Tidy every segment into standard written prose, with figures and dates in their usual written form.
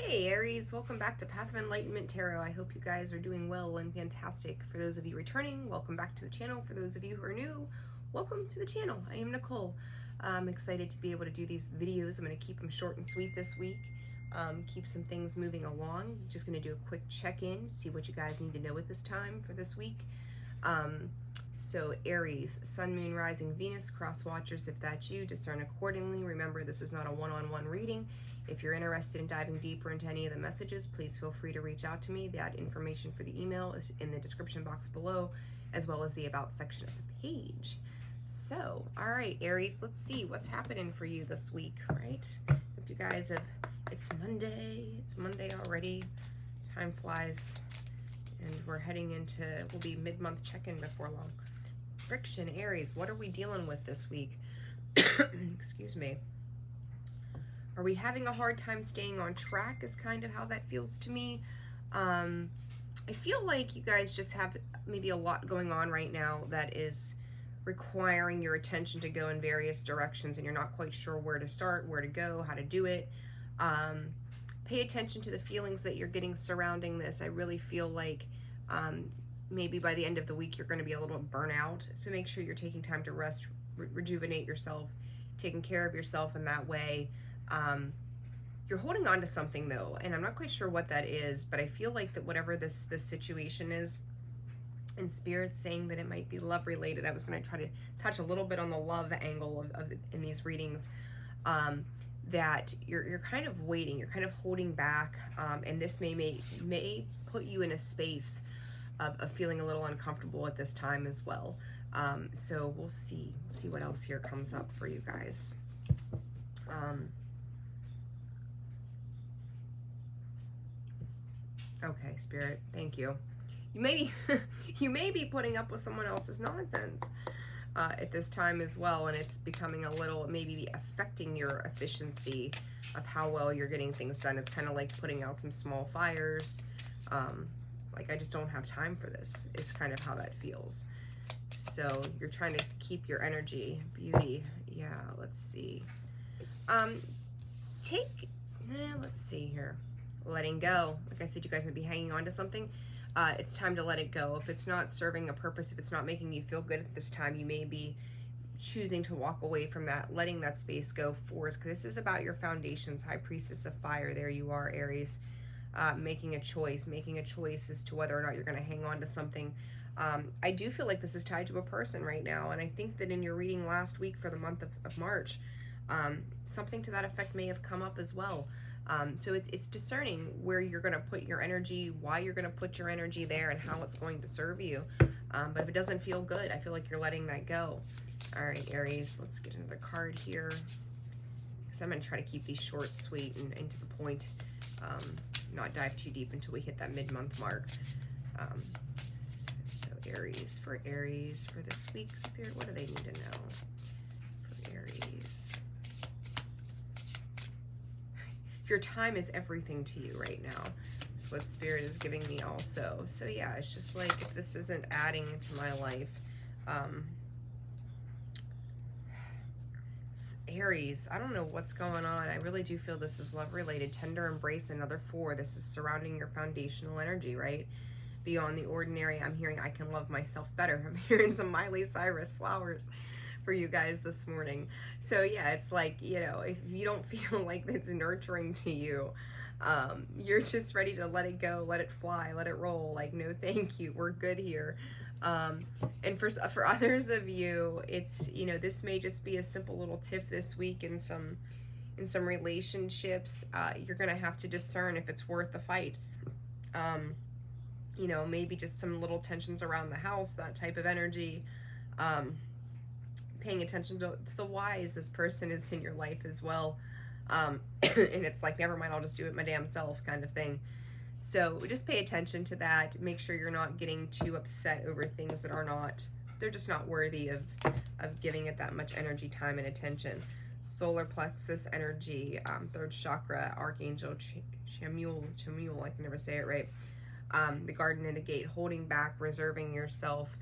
Hey Aries, welcome back to Path of Enlightenment Tarot. I hope you guys are doing well and fantastic. For those of you returning, welcome back to the channel. For those of you who are new, welcome to the channel. I am Nicole. I'm excited to be able to do these videos. I'm going to keep them short and sweet this week. Keep some things moving along. Just going to do a quick check-in, see what you guys need to know at this time for this week. So Aries, Sun, Moon, Rising, Venus, cross watchers, if that's you, discern accordingly. Remember, this is not a one-on-one reading. If you're interested in diving deeper into any of the messages, please feel free to reach out to me. That information for the email is in the description box below, as well as the About section of the page. So, all right, Aries, let's see what's happening for you this week, right? Hope you guys have, it's Monday already. Time flies, and we're heading into, we'll be mid-month check-in before long. Friction, Aries, what are we dealing with this week? Excuse me. Are we having a hard time staying on track is kind of how that feels to me. I feel like you guys just have maybe a lot going on right now that is requiring your attention to go in various directions, and you're not quite sure where to start, where to go, how to do it. Pay attention to the feelings that you're getting surrounding this. I really feel like maybe by the end of the week you're going to be a little burnt out, so make sure you're taking time to rest, rejuvenate yourself, taking care of yourself in that way. You're holding on to something though, and I'm not quite sure what that is, but I feel like that whatever this situation is, and Spirit's saying that it might be love related. I was going to try to touch a little bit on the love angle of in these readings, that you're kind of waiting, you're kind of holding back, and this may put you in a space of feeling a little uncomfortable at this time as well. So we'll see what else here comes up for you guys. Okay, Spirit, thank you. You may be putting up with someone else's nonsense at this time as well, and it's becoming a little, maybe affecting your efficiency of how well you're getting things done. It's kind of like putting out some small fires. Like, I just don't have time for this is kind of how that feels. So you're trying to keep your energy. Beauty. Yeah, let's see. Let's see here. Letting go. Like I said, you guys might be hanging on to something. It's time to let it go. If it's not serving a purpose, if it's not making you feel good at this time, you may be choosing to walk away from that, letting that space go first, because this is about your foundations. High Priestess of Fire, there you are, Aries. Making a choice as to whether or not you're going to hang on to something. I do feel like this is tied to a person right now, and I think that in your reading last week for the month of March, something to that effect may have come up as well. So it's discerning where you're going to put your energy, why you're going to put your energy there, and how it's going to serve you. But if it doesn't feel good, I feel like you're letting that go. All right, Aries, let's get another card here, because I'm going to try to keep these short, sweet, and to the point, not dive too deep until we hit that mid-month mark. So Aries for this week, Spirit, what do they need to know for Aries? Your time is everything to you right now. That's what Spirit is giving me also. So yeah, it's just like, if this isn't adding to my life, Aries, I don't know what's going on. I really do feel this is love related. Tender embrace, another 4. This is surrounding your foundational energy, right? Beyond the ordinary. I'm hearing I can love myself better. I'm hearing some Miley Cyrus flowers for you guys this morning. So yeah, it's like, you know, if you don't feel like it's nurturing to you, you're just ready to let it go, let it fly, let it roll. Like, no thank you, we're good here. And for others of you, it's, you know, this may just be a simple little tiff this week in some relationships. You're gonna have to discern if it's worth the fight. You know, maybe just some little tensions around the house, that type of energy. Paying attention to the whys this person is in your life as well. And it's like, never mind, I'll just do it my damn self kind of thing. So just pay attention to that. Make sure you're not getting too upset over things that are not, they're just not worthy of giving it that much energy, time, and attention. Solar plexus energy, 3rd chakra, Archangel Chamuel, I can never say it right. The Garden and the Gate, holding back, reserving yourself.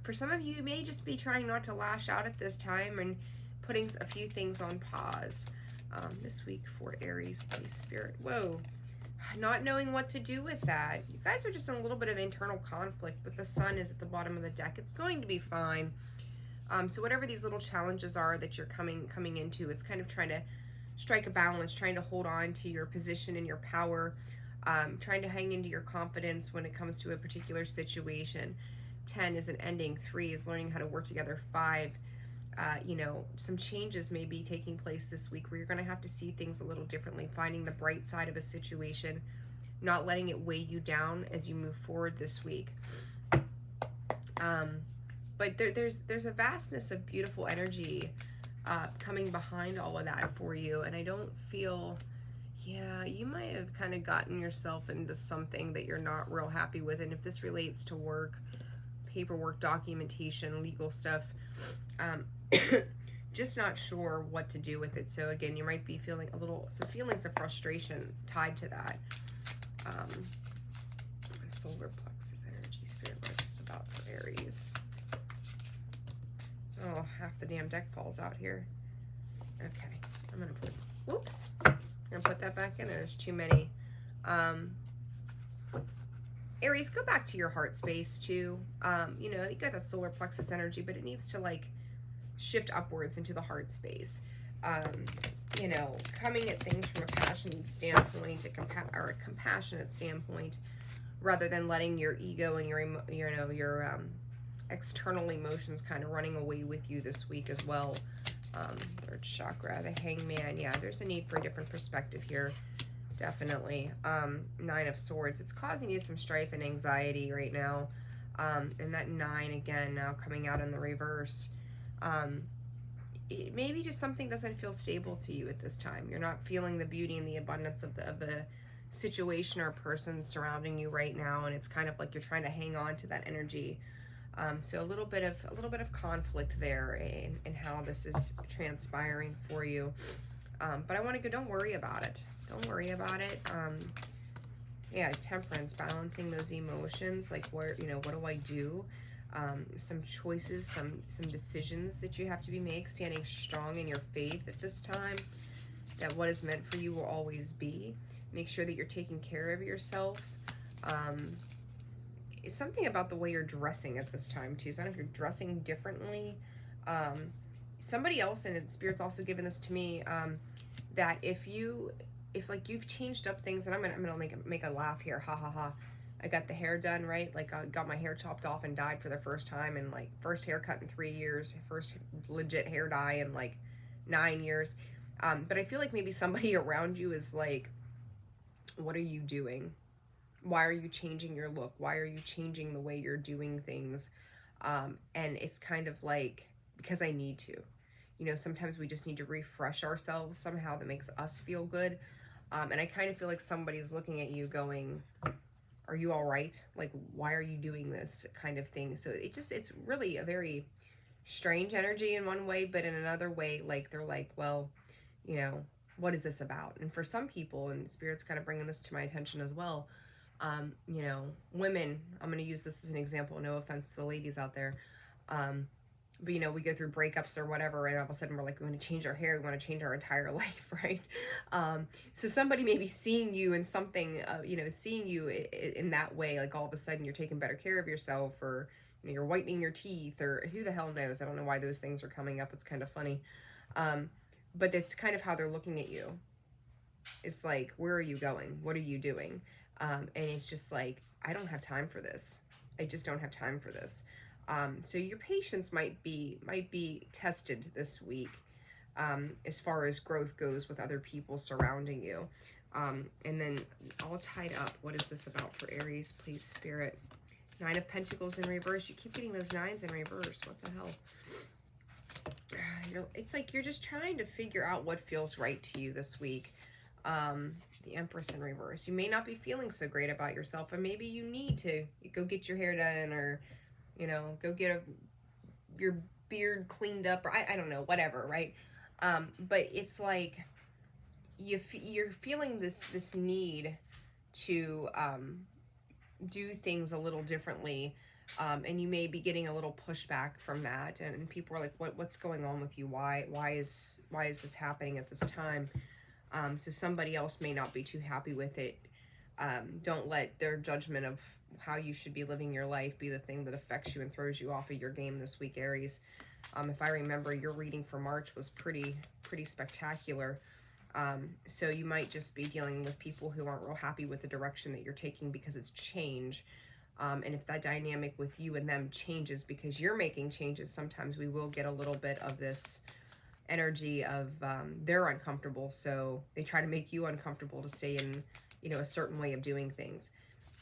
For some of you, you may just be trying not to lash out at this time and putting a few things on pause. this week for Aries, please, Spirit. Whoa. Not knowing what to do with that. You guys are just in a little bit of internal conflict, but the sun is at the bottom of the deck. It's going to be fine. So whatever these little challenges are that you're coming into, it's kind of trying to strike a balance, trying to hold on to your position and your power, trying to hang into your confidence when it comes to a particular situation. 10 is an ending. 3 is learning how to work together. 5, you know, some changes may be taking place this week where you're going to have to see things a little differently, finding the bright side of a situation, not letting it weigh you down as you move forward this week. But there's a vastness of beautiful energy coming behind all of that for you, and I don't feel, yeah, you might have kind of gotten yourself into something that you're not real happy with, and if this relates to work, paperwork, documentation, legal stuff, just not sure what to do with it. So again, you might be feeling some feelings of frustration tied to that. Solar plexus energy, Spirit, what is this about for Aries? Oh, half the damn deck falls out here. Okay, I'm gonna put, whoops, I'm gonna put that back in. There's too many. Aries, go back to your heart space too. You know, you got that solar plexus energy, but it needs to like shift upwards into the heart space. You know, coming at things from a passionate standpoint, or a compassionate standpoint, rather than letting your ego and your external emotions kind of running away with you this week as well. Third chakra, the Hangman. Yeah, there's a need for a different perspective here. Definitely. 9 of Swords. It's causing you some strife and anxiety right now. And that 9 again now coming out in the reverse. Maybe just something doesn't feel stable to you at this time. You're not feeling the beauty and the abundance of the situation or person surrounding you right now, and it's kind of like you're trying to hang on to that energy. So a little bit of conflict there in how this is transpiring for you. But I want to go, don't worry about it. Don't worry about it. Yeah, Temperance, balancing those emotions, like what do I do? Some choices, some decisions that you have to be making, standing strong in your faith at this time, that what is meant for you will always be. Make sure that you're taking care of yourself. Something about the way you're dressing at this time too. So I don't know if you're dressing differently. Somebody else, and Spirit's also given this to me, that if like you've changed up things, and I'm gonna make a laugh here, ha ha ha. I got the hair done, right? Like I got my hair chopped off and dyed for the first time, and like first haircut in 3 years, first legit hair dye in like 9 years. But I feel like maybe somebody around you is like, what are you doing? Why are you changing your look? Why are you changing the way you're doing things? And it's kind of like, because I need to. You know, sometimes we just need to refresh ourselves somehow that makes us feel good. And I kind of feel like somebody's looking at you going, are you all right? Like, why are you doing this kind of thing? So it's really a very strange energy in one way, but in another way, like they're like, well, you know, what is this about? And for some people, and Spirit's kind of bringing this to my attention as well, you know, women, I'm going to use this as an example, no offense to the ladies out there, but you know, we go through breakups or whatever, and all of a sudden we're like, we want to change our hair, we want to change our entire life, right? So somebody may be seeing you in something, you know, seeing you in that way, like all of a sudden you're taking better care of yourself, or you know, you're whitening your teeth, or who the hell knows? I don't know why those things are coming up. It's kind of funny. But it's kind of how they're looking at you. It's like, where are you going? What are you doing? And it's just like, I don't have time for this. I just don't have time for this. So your patience might be tested this week, as far as growth goes with other people surrounding you. And then all tied up, what is this about for Aries, please, Spirit? 9 of Pentacles in reverse. You keep getting those 9s in reverse. What the hell? It's like you're just trying to figure out what feels right to you this week. The Empress in reverse. You may not be feeling so great about yourself, and maybe you need to go get your hair done, or you know, go get your beard cleaned up, or I don't know, whatever, right? But it's like you're feeling this need to do things a little differently, And you may be getting a little pushback from that, and people are like, what's going on with you? Why is this happening at this time? So somebody else may not be too happy with it. Don't let their judgment of how you should be living your life be the thing that affects you and throws you off of your game this week, Aries. If I remember, your reading for March was pretty spectacular. So you might just be dealing with people who aren't real happy with the direction that you're taking because it's change. And if that dynamic with you and them changes because you're making changes, sometimes we will get a little bit of this energy of they're uncomfortable, so they try to make you uncomfortable to stay in, a certain way of doing things.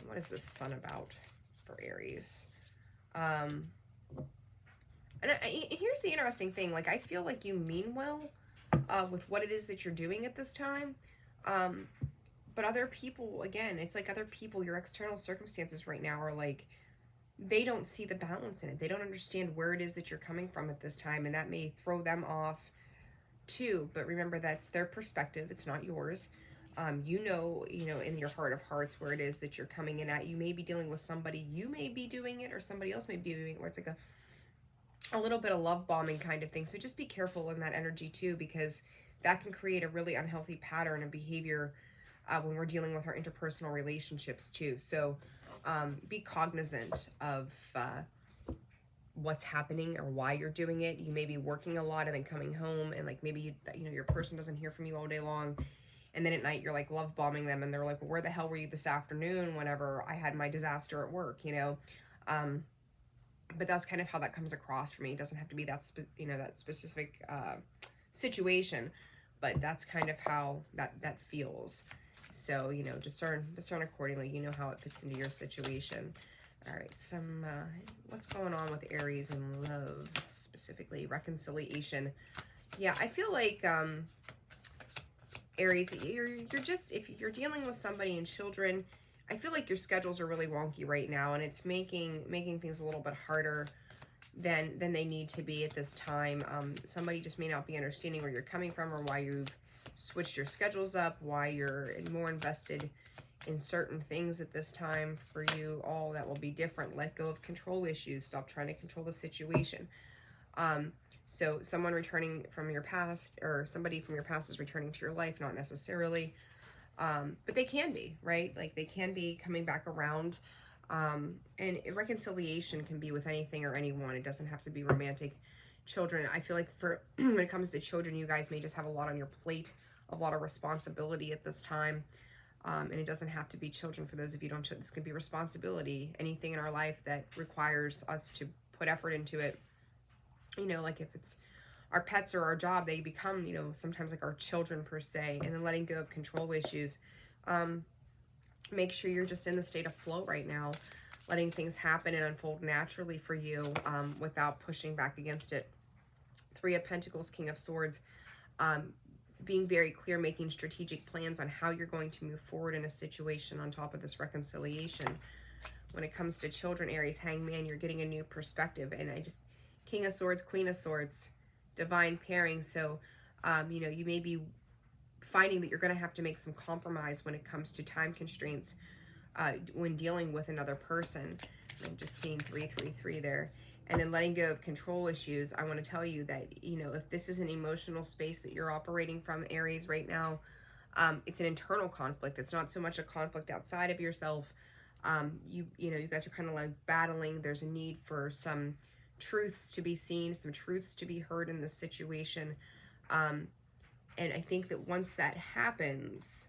What is this Sun about for Aries? And here's the interesting thing. Like, I feel like you mean well with what it is that you're doing at this time. But other people, again, it's like other people, your external circumstances right now are like, they don't see the balance in it. They don't understand where it is that you're coming from at this time, and that may throw them off too. But remember, that's their perspective. It's not yours. You know, in your heart of hearts where it is that you're coming in at. You may be dealing with somebody, you may be doing it, or somebody else may be doing it, where it's like a little bit of love bombing kind of thing. So just be careful in that energy too, because that can create a really unhealthy pattern of behavior when we're dealing with our interpersonal relationships too. So be cognizant of what's happening or why you're doing it. You may be working a lot and then coming home, and like maybe your person doesn't hear from you all day long, and then at night you're like love bombing them, and they're like, well, where the hell were you this afternoon whenever I had my disaster at work? But that's kind of how that comes across for me. It doesn't have to be that that specific situation, but that's kind of how that feels. So discern accordingly. You know how it fits into your situation. All right, what's going on with Aries in love, specifically reconciliation? Yeah, I feel like Aries, you're just, if you're dealing with somebody and children, I feel like your schedules are really wonky right now, and it's making things a little bit harder than they need to be at this time. Somebody just may not be understanding where you're coming from, or why you've switched your schedules up, why you're more invested in certain things at this time. For you, all that will be different. Let go of control issues. Stop trying to control the situation. So someone returning from your past, or somebody from your past is returning to your life, not necessarily. But they can be, right? Like, they can be coming back around. And reconciliation can be with anything or anyone. It doesn't have to be romantic. Children, I feel like when it comes to children, you guys may just have a lot on your plate, a lot of responsibility at this time. And it doesn't have to be children. For those of you who don't, this could be responsibility. Anything in our life that requires us to put effort into it. Like if it's our pets or our job, they become, sometimes like our children per se. And then letting go of control issues. Make sure you're just in the state of flow right now, letting things happen and unfold naturally for you without pushing back against it. Three of Pentacles, King of Swords. Being very clear, making strategic plans on how you're going to move forward in a situation on top of this reconciliation. When it comes to children, Aries, Hangman, you're getting a new perspective. And King of Swords, Queen of Swords, divine pairing. So, you may be finding that you're going to have to make some compromise when it comes to time constraints when dealing with another person. I'm just seeing 333 there. And then letting go of control issues. I want to tell you that, if this is an emotional space that you're operating from, Aries, right now, it's an internal conflict. It's not so much a conflict outside of yourself. You guys are kind of like battling. There's a need for some truths to be seen, some truths to be heard in this situation. And I think that once that happens,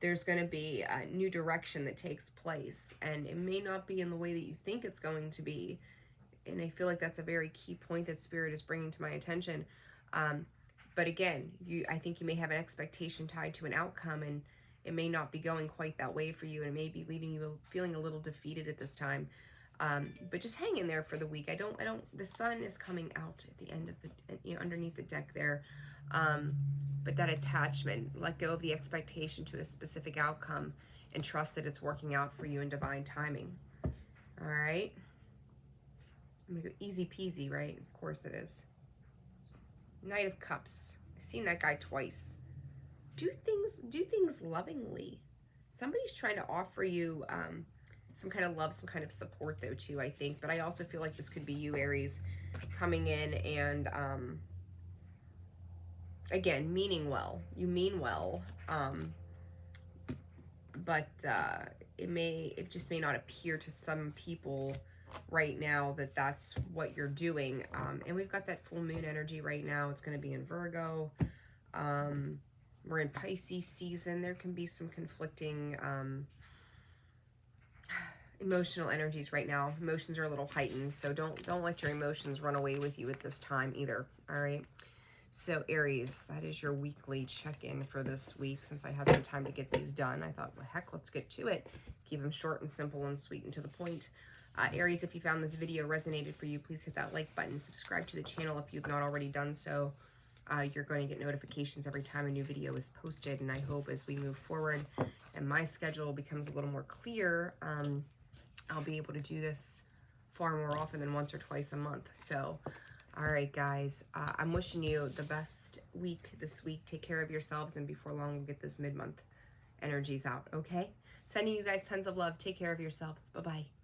there's going to be a new direction that takes place. And it may not be in the way that you think it's going to be. And I feel like that's a very key point that Spirit is bringing to my attention. But again, I think you may have an expectation tied to an outcome, and it may not be going quite that way for you, and it may be leaving you feeling a little defeated at this time. But just hang in there for the week. The sun is coming out at the end of the, underneath the deck there. But that attachment, let go of the expectation to a specific outcome and trust that it's working out for you in divine timing. All right. I'm gonna go easy peasy, right? Of course it is. Knight of Cups. I've seen that guy twice. Do things lovingly. Somebody's trying to offer you some kind of love, some kind of support though too, I think. But I also feel like this could be you, Aries, coming in and again, meaning well. You mean well, but it just may not appear to some people right now that that's what you're doing. And we've got that full moon energy right now. It's going to be in Virgo. We're in Pisces season. There can be some conflicting emotional energies right now. Emotions are a little heightened, so don't let your emotions run away with you at this time either. All right. So Aries, that is your weekly check-in for this week. Since I had some time to get these done, I thought, well, heck, let's get to it. Keep them short and simple and sweet and to the point. Aries, if you found this video resonated for you, please hit that like button. Subscribe to the channel if you've not already done so. You're going to get notifications every time a new video is posted. And I hope as we move forward and my schedule becomes a little more clear, I'll be able to do this far more often than once or twice a month. So, all right, guys, I'm wishing you the best week this week. Take care of yourselves, and before long, we'll get those mid-month energies out, okay? Sending you guys tons of love. Take care of yourselves. Bye-bye.